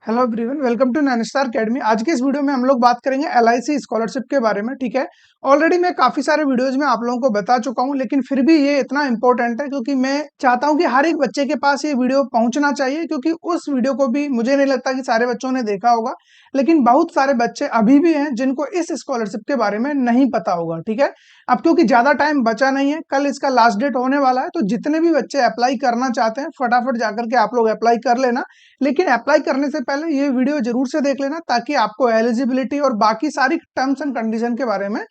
Hello everyone, welcome to Nainstar academy. आज के इस वीडियो में हम लोग बात करेंगे एलआईसी स्कॉलरशिप के बारे में। ठीक है, ऑलरेडी मैं काफी सारे वीडियोज में आप लोगों को बता चुका हूं, लेकिन फिर भी ये इतना इंपॉर्टेंट है क्योंकि मैं चाहता हूं कि हर एक बच्चे के पास ये वीडियो पहुंचना चाहिए, क्योंकि उस वीडियो को भी मुझे नहीं लगता कि सारे बच्चों ने देखा होगा, लेकिन बहुत सारे बच्चे अभी भी हैं जिनको इस स्कॉलरशिप के बारे में नहीं पता होगा। ठीक है, अब क्योंकि ज्यादा टाइम बचा नहीं है, कल इसका लास्ट डेट होने वाला है, तो जितने भी बच्चे अप्लाई करना चाहते हैं फटाफट जाकर के आप लोग अप्लाई कर लेना। लेकिन अप्लाई करने से पहले ये वीडियो जरूर से देख लेना, ताकि आपको एलिजिबिलिटी और बाकी सारी टर्म्स एंड कंडीशन के बारे में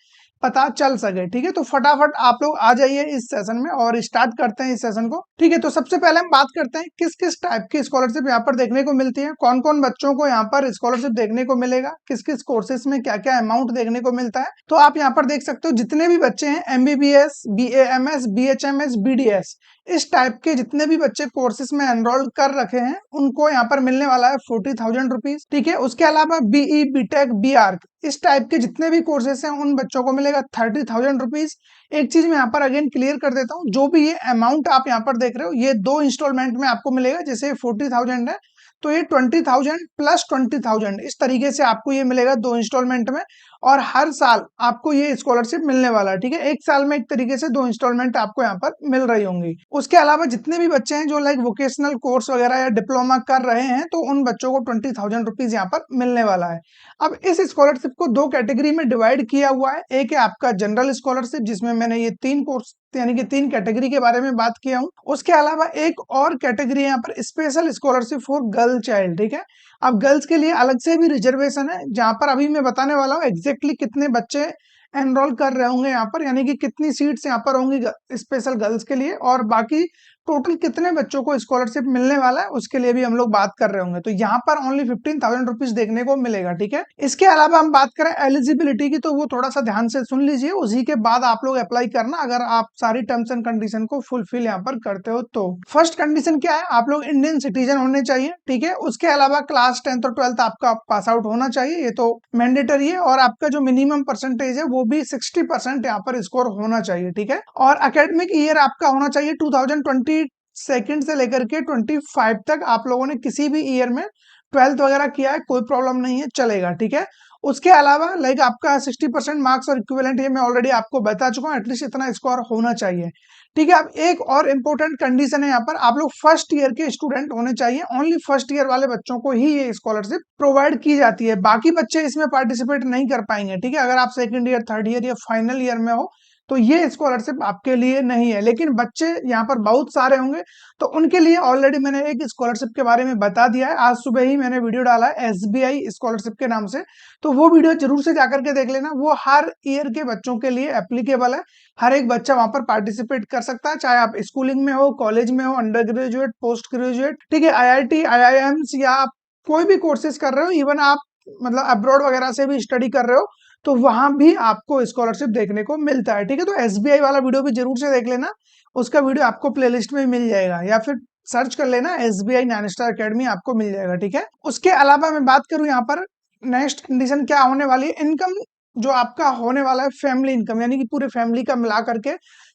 पता चल सके। ठीक है, तो फटाफट आप लोग आ जाइए इस सेशन में और स्टार्ट करते हैं इस सेशन को। ठीक है, तो सबसे पहले हम बात करते हैं किस किस टाइप की स्कॉलरशिप यहाँ पर देखने को मिलती है, कौन कौन बच्चों को यहाँ पर स्कॉलरशिप देखने को मिलेगा, किस किस कोर्सेज में क्या क्या अमाउंट देखने को मिलता है। तो आप यहाँ पर देख सकते हो जितने भी बच्चे हैं एमबीबीएस, बीएएमएस, बीएचएमएस, बीडीएस, इस टाइप के जितने भी बच्चे कोर्सेज में एनरोल कर रखे हैं उनको यहाँ पर मिलने वाला है 40,000 रुपीज। ठीक है, उसके अलावा बीई, बीटेक, बीआर्क, इस टाइप के जितने भी कोर्सेज हैं उन बच्चों को मिलेगा 30,000 रुपीज। एक चीज मैं यहाँ पर अगेन क्लियर कर देता हूँ, जो भी ये अमाउंट आप यहाँ पर देख रहे हो ये 2 इंस्टॉलमेंट में आपको मिलेगा। जैसे 40,000 है तो ये 20,000 प्लस 20,000 इस तरीके से आपको ये मिलेगा 2 इंस्टॉलमेंट में, और हर साल आपको ये स्कॉलरशिप मिलने वाला है। ठीक है, एक साल में एक तरीके से 2 इंस्टॉलमेंट आपको यहाँ पर मिल रही होंगी। उसके अलावा जितने भी बच्चे हैं जो लाइक वोकेशनल कोर्स वगैरह या डिप्लोमा कर रहे हैं तो उन बच्चों को 20,000 रुपीज यहाँ पर मिलने वाला है। अब इस स्कॉलरशिप को 2 कैटेगरी में डिवाइड किया हुआ है। एक है आपका जनरल स्कॉलरशिप, जिसमें मैंने ये 3 कोर्स यानी कि 3 कैटेगरी के बारे में बात किया हूँ। उसके अलावा एक और कैटेगरी यहाँ पर special scholarship for girl child. ठीक है, अब गर्ल्स के लिए अलग से भी रिजर्वेशन है, जहां पर अभी मैं बताने वाला हूँ एग्जैक्टली कितने बच्चे एनरोल कर रहे होंगे यहाँ पर, यानी कि कितनी सीट्स यहाँ पर होंगी स्पेशल गर्ल्स के लिए, और बाकी टोटल कितने बच्चों को स्कॉलरशिप मिलने वाला है उसके लिए भी हम लोग बात कर रहे होंगे। तो यहाँ पर ओनली 15,000 रुपीज देखने को मिलेगा। ठीक है, इसके अलावा हम बात करें एलिजिबिलिटी की, तो वो थोड़ा सा ध्यान से सुन लीजिए, उसी के बाद आप लोग अप्लाई करना अगर आप सारी टर्म्स एंड कंडीशन को फुलफिल यहाँ पर करते हो। तो फर्स्ट कंडीशन क्या है, आप लोग इंडियन सिटीजन होने चाहिए। ठीक है, उसके अलावा क्लास 10th और 12th आपका पास आउट होना चाहिए, ये तो मैंडेटरी है, और आपका जो मिनिमम परसेंटेज है वो भी 60% यहाँ पर स्कोर होना चाहिए। ठीक है, और अकेडमिक ईयर आपका होना चाहिए 2020 सेकंड से लेकर के 25 तक। आप लोगों ने किसी भी ईयर में 12th वगैरह किया है, कोई प्रॉब्लम नहीं है, चलेगा। ठीक है, उसके अलावा लाइक आपका 60% मार्क्स और इक्विवेलेंट ये मैं ऑलरेडी आपको बता चुका हूँ, एटलीस्ट इतना स्कोर होना चाहिए। ठीक है, अब एक और इम्पोर्टेंट कंडीशन है यहाँ पर, आप लोग फर्स्ट ईयर के स्टूडेंट होने चाहिए। ओनली फर्स्ट ईयर वाले बच्चों को ही ये स्कॉलरशिप प्रोवाइड की जाती है, बाकी बच्चे इसमें पार्टिसिपेट नहीं कर पाएंगे। ठीक है, अगर आप सेकंड ईयर, थर्ड ईयर या फाइनल ईयर में हो तो ये स्कॉलरशिप आपके लिए नहीं है, लेकिन बच्चे यहाँ पर बहुत सारे होंगे तो उनके लिए ऑलरेडी मैंने एक स्कॉलरशिप के बारे में बता दिया है। आज सुबह ही मैंने वीडियो डाला है एसबीआई स्कॉलरशिप के नाम से, तो वो वीडियो जरूर से जाकर के देख लेना। वो हर ईयर के बच्चों के लिए एप्लीकेबल है, हर एक बच्चा वहां पर पार्टिसिपेट कर सकता है, चाहे आप स्कूलिंग में हो, कॉलेज में हो, अंडर ग्रेजुएट, पोस्ट ग्रेजुएट। ठीक है, आईआईटी, आईआईएम्स या आप कोई भी कोर्सेज कर रहे हो, इवन आप मतलब अब्रॉड वगैरह से भी स्टडी कर रहे हो, तो वहां भी आपको स्कॉलरशिप देखने को मिलता है। ठीक है, तो एसबीआई वाला वीडियो भी जरूर से देख लेना, उसका वीडियो आपको प्लेलिस्ट में मिल जाएगा, या फिर सर्च कर लेना एसबीआई नैनस्टार अकेडमी, आपको मिल जाएगा। ठीक है, उसके अलावा मैं बात करूं यहाँ पर नेक्स्ट कंडीशन क्या होने वाली है, इनकम जो आपका होने वाला है फैमिली इनकम, यानी कि पूरे फैमिली का मिला करके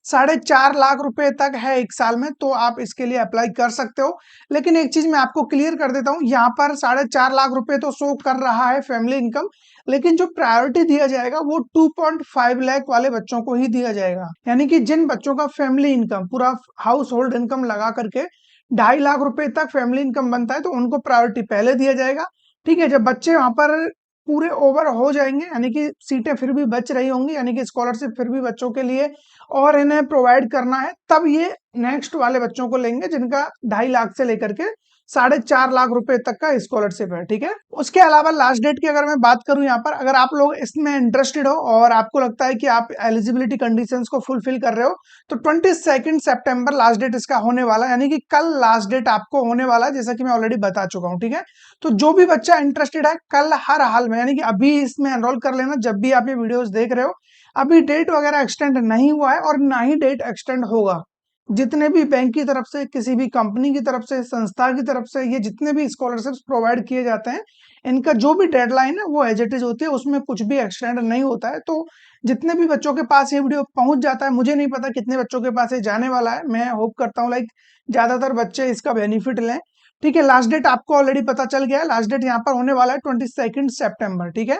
4.5 लाख रुपए तक है एक साल में, तो आप इसके लिए अप्लाई कर सकते हो। लेकिन एक चीज मैं आपको क्लियर कर देता हूँ, यहाँ पर 4.5 लाख रुपए तो शो कर रहा है फैमिली इनकम, लेकिन जो प्रायोरिटी दिया जाएगा वो 2.5 लाख वाले बच्चों को ही दिया जाएगा। यानी कि जिन बच्चों का फैमिली इनकम पूरा हाउस होल्ड इनकम लगा करके 2.5 लाख रुपए तक फैमिली इनकम बनता है तो उनको प्रायोरिटी पहले दिया जाएगा। ठीक है, जब बच्चे वहां पर पूरे ओवर हो जाएंगे, यानी कि सीटें फिर भी बच रही होंगी, यानी कि स्कॉलरशिप फिर भी बच्चों के लिए और इन्हें प्रोवाइड करना है, तब ये नेक्स्ट वाले बच्चों को लेंगे जिनका 2.5 लाख से लेकर के 4.5 लाख रुपए तक का स्कॉलरशिप है। ठीक है, उसके अलावा लास्ट डेट की अगर मैं बात करूं यहाँ पर, अगर आप लोग इसमें इंटरेस्टेड हो और आपको लगता है कि आप एलिजिबिलिटी कंडीशंस को फुलफिल कर रहे हो, तो 22 सितंबर लास्ट डेट इसका होने वाला है, यानी कि कल लास्ट डेट आपको होने वाला है, जैसा कि मैं ऑलरेडी बता चुका हूँ। ठीक है, तो जो भी बच्चा इंटरेस्टेड है कल हर हाल में, यानी कि अभी इसमें एनरोल कर लेना जब भी आप ये वीडियोस देख रहे हो। अभी डेट वगैरह एक्सटेंड नहीं हुआ है और ना ही डेट एक्सटेंड होगा। जितने भी बैंक की तरफ से, किसी भी कंपनी की तरफ से, संस्था की तरफ से ये जितने भी स्कॉलरशिप्स प्रोवाइड किए जाते हैं, इनका जो भी डेडलाइन है वो एज इट इज होती है, उसमें कुछ भी एक्सटेंड नहीं होता है। तो जितने भी बच्चों के पास ये वीडियो पहुंच जाता है, मुझे नहीं पता कितने बच्चों के पास ये जाने वाला है, मैं होप करता हूँ लाइक ज्यादातर बच्चे इसका बेनिफिट लें। ठीक है, लास्ट डेट आपको ऑलरेडी पता चल गया है, लास्ट डेट यहाँ पर होने वाला है 22 सितंबर। ठीक है,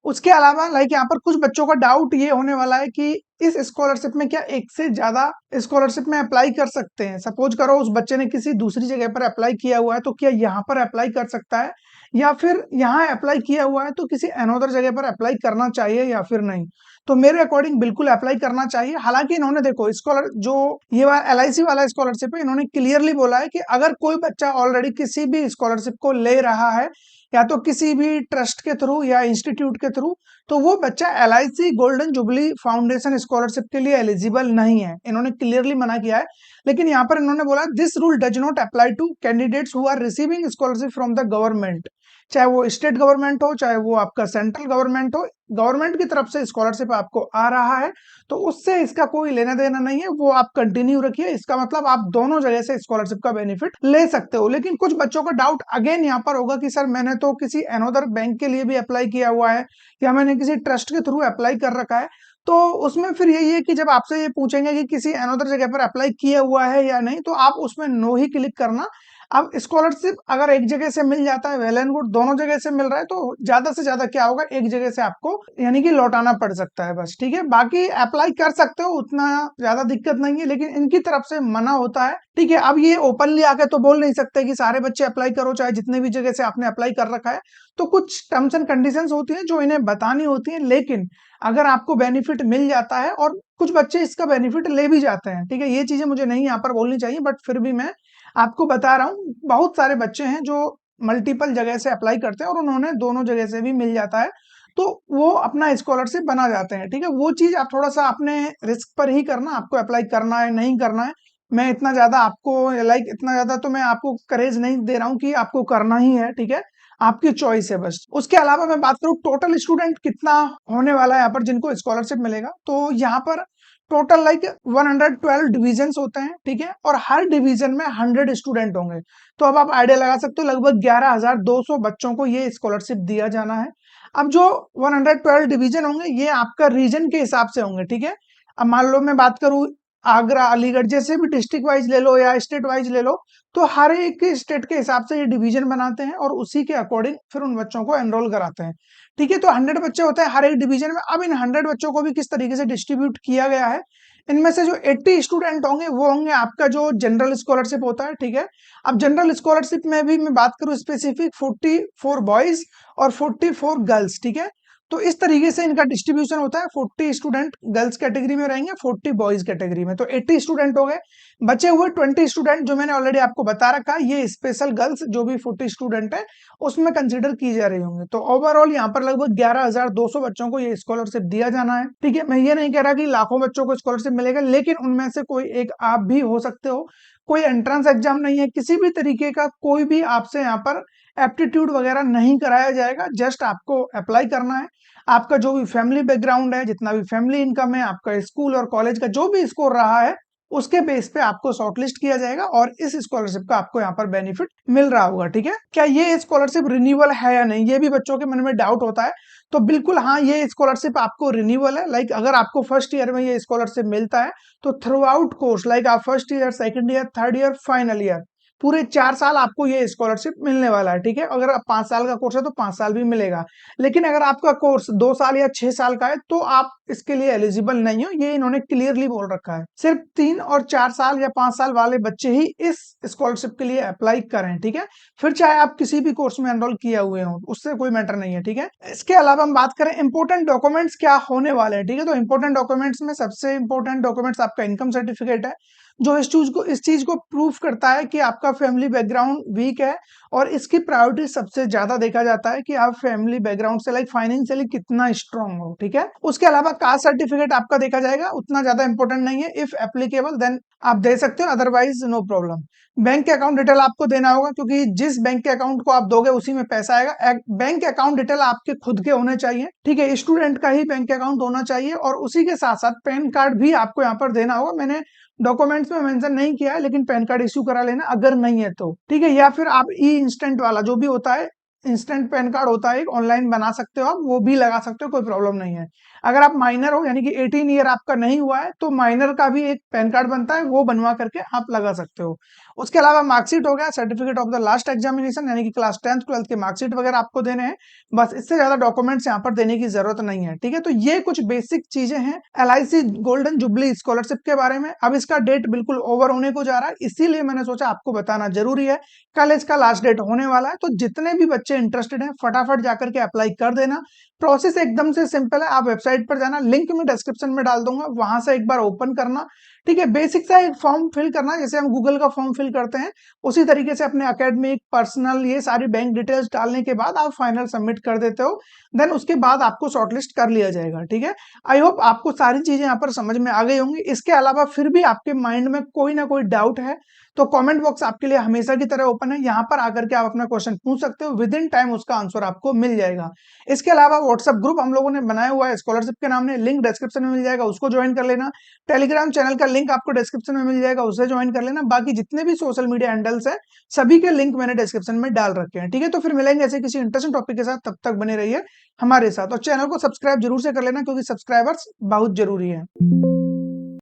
उसके अलावा लाइक यहाँ पर कुछ बच्चों का डाउट ये होने वाला है कि इस स्कॉलरशिप में क्या एक से ज्यादा स्कॉलरशिप में अप्लाई कर सकते हैं। सपोज करो उस बच्चे ने किसी दूसरी जगह पर अप्लाई किया हुआ है, तो क्या यहाँ पर अप्लाई कर सकता है, या फिर यहाँ अप्लाई किया हुआ है तो किसी अनोदर जगह पर अप्लाई करना चाहिए या फिर नहीं। तो मेरे अकॉर्डिंग बिल्कुल अप्लाई करना चाहिए। हालांकि इन्होंने देखो स्कॉलर जो ये LIC वाला स्कॉलरशिप है, इन्होंने क्लियरली बोला है कि अगर कोई बच्चा ऑलरेडी किसी भी स्कॉलरशिप को ले रहा है, या तो किसी भी ट्रस्ट के थ्रू या इंस्टीट्यूट के थ्रू, तो वो बच्चा LIC golden jubilee foundation scholarship के लिए एलिजिबल नहीं है। इन्होंने क्लियरली मना किया है। लेकिन यहाँ पर इन्होंने बोला this rule does not apply to candidates who are receiving scholarship from the government, चाहे वो स्टेट गवर्नमेंट हो चाहे वो आपका सेंट्रल गवर्नमेंट हो। गवर्नमेंट की तरफ से स्कॉलरशिप आपको आ रहा है तो उससे इसका कोई लेना देना नहीं है, वो आप कंटिन्यू रखिए। इसका मतलब आप दोनों जगह से स्कॉलरशिप का बेनिफिट ले सकते हो। लेकिन कुछ बच्चों का डाउट अगेन यहाँ पर होगा कि सर मैंने तो किसी अनोदर बैंक के लिए भी अप्लाई किया हुआ है, या मैंने किसी ट्रस्ट के थ्रू अप्लाई कर रखा है। तो उसमें फिर यही है कि जब आपसे ये पूछेंगे कि किसी अनोदर जगह पर अप्लाई किया हुआ है या नहीं, तो आप उसमें नो ही क्लिक करना। अब स्कॉलरशिप अगर एक जगह से मिल जाता है वेल एंड गुड, दोनों जगह से मिल रहा है तो ज्यादा से ज्यादा क्या होगा, एक जगह से आपको यानी कि लौटाना पड़ सकता है बस। ठीक है, बाकी अप्लाई कर सकते हो, उतना ज्यादा दिक्कत नहीं है, लेकिन इनकी तरफ से मना होता है। ठीक है, अब ये ओपनली आके तो बोल नहीं सकते कि सारे बच्चे अप्लाई करो, चाहे जितने भी जगह से आपने अप्लाई कर रखा है। तो कुछ टर्म्स एंड कंडीशंस होती है जो इन्हें बतानी होती है। लेकिन अगर आपको बेनिफिट मिल जाता है, और कुछ बच्चे इसका बेनिफिट ले भी जाते हैं, ठीक है, ये चीजें मुझे नहीं यहाँ पर बोलनी चाहिए, बट फिर भी मैं आपको बता रहा हूँ। बहुत सारे बच्चे हैं जो मल्टीपल जगह से अप्लाई करते हैं और उन्होंने दोनों जगह से भी मिल जाता है, तो वो अपना स्कॉलरशिप बना जाते हैं। ठीक है, वो चीज आप थोड़ा सा अपने रिस्क पर ही करना, आपको अप्लाई करना है नहीं करना है। मैं इतना ज्यादा आपको इतना ज्यादा तो मैं आपको करेज नहीं दे रहा हूँ कि आपको करना ही है। ठीक है, आपकी चॉइस है बस। उसके अलावा मैं बात करूँ टोटल स्टूडेंट कितना होने वाला है यहाँ पर जिनको स्कॉलरशिप मिलेगा, तो यहाँ पर टोटल 112 डिविजन होते हैं। ठीक है, और हर डिवीजन में 100 स्टूडेंट होंगे। तो अब आप आइडिया लगा सकते हो लगभग 11,200 बच्चों को ये स्कॉलरशिप दिया जाना है। अब जो 112 डिवीजन होंगे ये आपका रीजन के हिसाब से होंगे। ठीक है, अब मान लो मैं बात करूं आगरा, अलीगढ़, जैसे भी डिस्ट्रिक्ट वाइज ले लो या स्टेट वाइज ले लो, तो हर एक स्टेट के हिसाब से ये डिवीजन बनाते हैं और उसी के अकॉर्डिंग फिर उन बच्चों को एनरोल कराते हैं। ठीक है, तो 100 बच्चे होते हैं हर एक डिवीजन में। अब इन 100 बच्चों को भी किस तरीके से डिस्ट्रीब्यूट किया गया है, इनमें से जो 80 स्टूडेंट होंगे वो होंगे आपका जो जनरल स्कॉलरशिप होता है। ठीक है, अब जनरल स्कॉलरशिप में भी मैं बात करूं स्पेसिफिक 44 बॉयज और 44 गर्ल्स। ठीक है, तो इस तरीके से इनका डिस्ट्रीब्यूशन होता है। 40 स्टूडेंट गर्ल्स कैटेगरी में रहेंगे, 40 बॉयज कैटेगरी में, तो 80 स्टूडेंट हो गए। बचे हुए 20 स्टूडेंट जो मैंने ऑलरेडी आपको बता रखा है, ये स्पेशल गर्ल्स जो भी 40 स्टूडेंट है उसमें कंसिडर की जा रही होंगे। तो ओवरऑल यहाँ पर लगभग 11,200 बच्चों को ये स्कॉलरशिप दिया जाना है। ठीक है, मैं ये नहीं कह रहा कि लाखों बच्चों को स्कॉलरशिप मिलेगा, लेकिन उनमें से कोई एक आप भी हो सकते हो। कोई एंट्रेंस एग्जाम नहीं है, किसी भी तरीके का कोई भी आपसे यहाँ पर एप्टीट्यूड वगैरह नहीं कराया जाएगा। जस्ट आपको अप्लाई करना है, आपका जो भी फैमिली बैकग्राउंड है, जितना भी फैमिली इनकम है, आपका स्कूल और कॉलेज का जो भी स्कोर रहा है, उसके बेस पे आपको शॉर्टलिस्ट किया जाएगा और इस स्कॉलरशिप का आपको यहाँ पर बेनिफिट मिल रहा होगा। ठीक है, क्या ये स्कॉलरशिप रिन्यूअल है या नहीं, ये भी बच्चों के मन में डाउट होता है। तो बिल्कुल हाँ, ये स्कॉलरशिप आपको रिन्यूअल है। अगर आपको फर्स्ट ईयर में ये स्कॉलरशिप मिलता है तो थ्रू आउट कोर्स आप first year, second year, third year, final year, पूरे 4 साल आपको ये स्कॉलरशिप मिलने वाला है। ठीक है, अगर आप 5 साल का कोर्स है तो 5 साल भी मिलेगा। लेकिन अगर आपका कोर्स 2 साल या 6 साल का है तो आप इसके लिए एलिजिबल नहीं हो, ये इन्होंने क्लियरली बोल रखा है। सिर्फ 3 और 4 साल या 5 साल वाले बच्चे ही इस स्कॉलरशिप के लिए अप्लाई करें। ठीक है, फिर चाहे आप किसी भी कोर्स में एनरोल किए हुए हो, उससे कोई मैटर नहीं है। ठीक है, इसके अलावा हम बात करें इंपोर्टेंट डॉक्यूमेंट्स क्या होने वाले हैं। ठीक है, तो इंपोर्टेंट डॉक्यूमेंट्स में सबसे इंपोर्टेंट डॉक्यूमेंट्स आपका इनकम सर्टिफिकेट है, जो इस चीज को प्रूफ करता है कि आपका फैमिली बैकग्राउंड वीक है। और इसकी प्रायोरिटी सबसे ज्यादा देखा जाता है कि आप फैमिली बैकग्राउंड से फाइनेंशियली कितना स्ट्रांग हो। ठीक है, उसके अलावा कास्ट सर्टिफिकेट आपका देखा जाएगा, उतना ज्यादा इंपॉर्टेंट नहीं है। इफ एप्लीकेबल देन आप दे सकते हो, otherwise no problem. Bank account detail आपको देना होगा, क्योंकि जिस बैंक के अकाउंट को आप दोगे उसी में पैसा आएगा। बैंक अकाउंट डिटेल आपके खुद के होने चाहिए। ठीक है, स्टूडेंट का ही बैंक अकाउंट होना चाहिए, और उसी के साथ साथ पैन कार्ड भी आपको यहाँ पर देना होगा। मैंने डॉक्यूमेंट्स में मेंशन नहीं किया है, लेकिन पैन कार्ड इश्यू करा लेना अगर नहीं है तो। ठीक है, या फिर आप ई इंस्टेंट वाला जो भी होता है, इंस्टेंट पैन कार्ड होता है, ऑनलाइन बना सकते हो आप, वो भी लगा सकते हो, कोई प्रॉब्लम नहीं है। अगर आप माइनर हो यानी कि 18 ईयर आपका नहीं हुआ है तो माइनर का भी एक पैन कार्ड बनता है, वो बनवा करके आप लगा सकते हो। उसके अलावा मार्कशीट हो गया, certificate of the last examination यानी कि क्लास 10th 12th के मार्कशीट वगैरह आपको देने हैं। बस इससे ज्यादा डॉक्यूमेंट्स यहाँ पर देने की जरूरत नहीं है, ठीक है। तो ये कुछ बेसिक चीजें हैं LIC गोल्डन जुबली स्कॉलरशिप के बारे में। अब इसका डेट बिल्कुल ओवर होने को जा रहा है, इसीलिए मैंने सोचा आपको बताना जरूरी है। कल इसका लास्ट डेट होने वाला है, तो जितने भी बच्चे इंटरेस्टेड हैं फटाफट जाकर के अप्लाई कर देना। प्रोसेस एकदम से सिंपल है, आप वेबसाइट पर जाना, लिंक मैं डिस्क्रिप्शन में डाल दूंगा, वहां से एक बार ओपन करना, ठीक है। बेसिक सा एक फॉर्म फिल करना, जैसे हम गूगल का फॉर्म फिल करते हैं उसी तरीके से अपने एकेडमिक पर्सनल ये सारी बैंक डिटेल्स डालने के बाद आप फाइनल सबमिट कर देते हो। देन उसके बाद आपको शॉर्टलिस्ट कर लिया जाएगा, ठीक है। आई होप आपको सारी चीजें यहाँ पर समझ में आ गई होंगी। इसके अलावा फिर भी आपके माइंड में कोई ना कोई डाउट है तो कमेंट बॉक्स आपके लिए हमेशा की तरह ओपन है, यहाँ पर आकर के आप अपना क्वेश्चन पूछ सकते हो, विद इन टाइम उसका आंसर आपको मिल जाएगा। इसके अलावा व्हाट्सएप ग्रुप हम लोगों ने बनाया हुआ है स्कॉलरशिप के नाम ने, लिंक डिस्क्रिप्शन में मिल जाएगा, उसको ज्वाइन कर लेना। टेलीग्राम चैनल का लिंक आपको डिस्क्रिप्शन में मिल जाएगा, उसे ज्वाइन कर लेना। बाकी जितने भी सोशल मीडिया हैंडल्स है सभी के लिंक मैंने डिस्क्रिप्शन में डाल रखे हैं, ठीक है। तो फिर मिलेंगे ऐसे किसी इंटरेस्टिंग टॉपिक के साथ, तब तक बने रहिए हमारे साथ और चैनल को सब्सक्राइब जरूर से कर लेना क्योंकि सब्सक्राइबर्स बहुत जरूरी है।